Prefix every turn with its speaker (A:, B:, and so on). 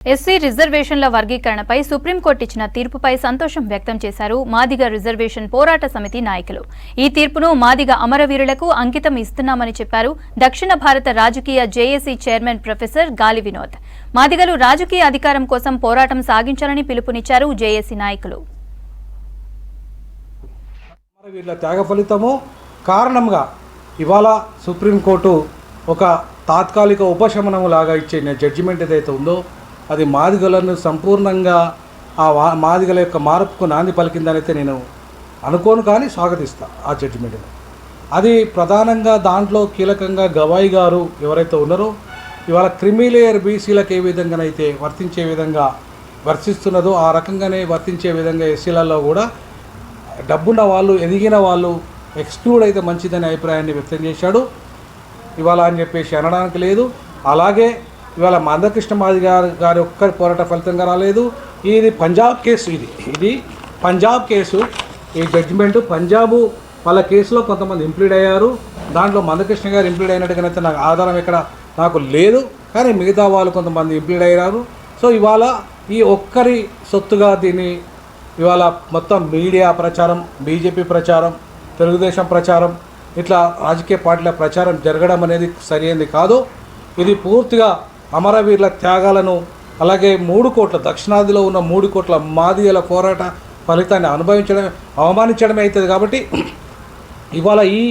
A: SC రిజర్వేషన్ల వర్గీకరణపై supreme court ఇచ్చిన తీర్పుపై సంతోషం వ్యక్తం చేశారు మాదిగ రిజర్వేషన్ పోరాట సమితి నాయకులు. ఈ తీర్పును మాదిగ అమరవీరులకు అంకితం ఇస్తున్నామని చెప్పారు దక్షిణ భారత రాజకీయ జేఏసీ చైర్మన్ ప్రొఫెసర్ గాలి వినోద్. మాదిగలు రాజకీయ అధికారం కోసం పోరాటం సాగించాలని పిలుపునిచ్చారు జేఏసీ నాయకులు.
B: అమరవీరుల త్యాగ ఫలితము కారణంగా ఇవాళ సుప్రీంకోర్టు ఒక తాత్కాలిక ఉపశమనం లాగా ఇచ్చే జడ్జిమెంట్ ఏదైతే ఉందో అది మాదిగలను సంపూర్ణంగా ఆ మాదిగల యొక్క మార్పుకు నాంది పలికిందనైతే నేను అనుకోను, కానీ స్వాగతిస్తాను ఆ జడ్జిమెంట్ని. అది ప్రధానంగా దాంట్లో కీలకంగా గవాయి గారు ఎవరైతే ఉన్నారో ఇవాళ క్రిమిలేయర్ బీసీలకు ఏ విధంగానైతే వర్తించే విధంగా వర్తిస్తున్నదో ఆ రకంగానే వర్తించే విధంగా ఎస్సీలలో కూడా డబ్బున్న వాళ్ళు ఎదిగిన వాళ్ళు ఎక్స్క్లూడ్ అయితే మంచిదనే అభిప్రాయాన్ని వ్యక్తం చేశాడు. ఇవాళ అని చెప్పేసి అనడానికి లేదు. అలాగే ఇవాళ మందకృష్ణ మాదిగ గారి ఒక్కరి పోరాట ఫలితంగా రాలేదు. ఇది పంజాబ్ కేసు, ఇది పంజాబ్ కేసు. ఈ జడ్జిమెంట్ పంజాబు వాళ్ళ కేసులో కొంతమంది ఇంప్లీడ్ అయ్యారు. దాంట్లో మందకృష్ణ గారు ఇంప్లీడ్ అయినట్టుగానైతే నాకు ఆధారం ఇక్కడ నాకు లేదు, కానీ మిగతా వాళ్ళు కొంతమంది ఇంప్లీడ్ అయ్యారు. సో ఇవాళ ఈ ఒక్కరి సొత్తుగా దీన్ని ఇవాళ మొత్తం మీడియా ప్రచారం, బీజేపీ ప్రచారం, తెలుగుదేశం ప్రచారం, ఇట్లా రాజకీయ పార్టీల ప్రచారం జరగడం అనేది సరైనది కాదు. ఇది పూర్తిగా అమరవీరుల త్యాగాలను అలాగే 3 కోట్ల దక్షిణాదిలో ఉన్న 3 కోట్ల మాదిగల పోరాట ఫలితాన్ని అవమానించడమే అవుతుంది. కాబట్టి ఇవాళ ఈ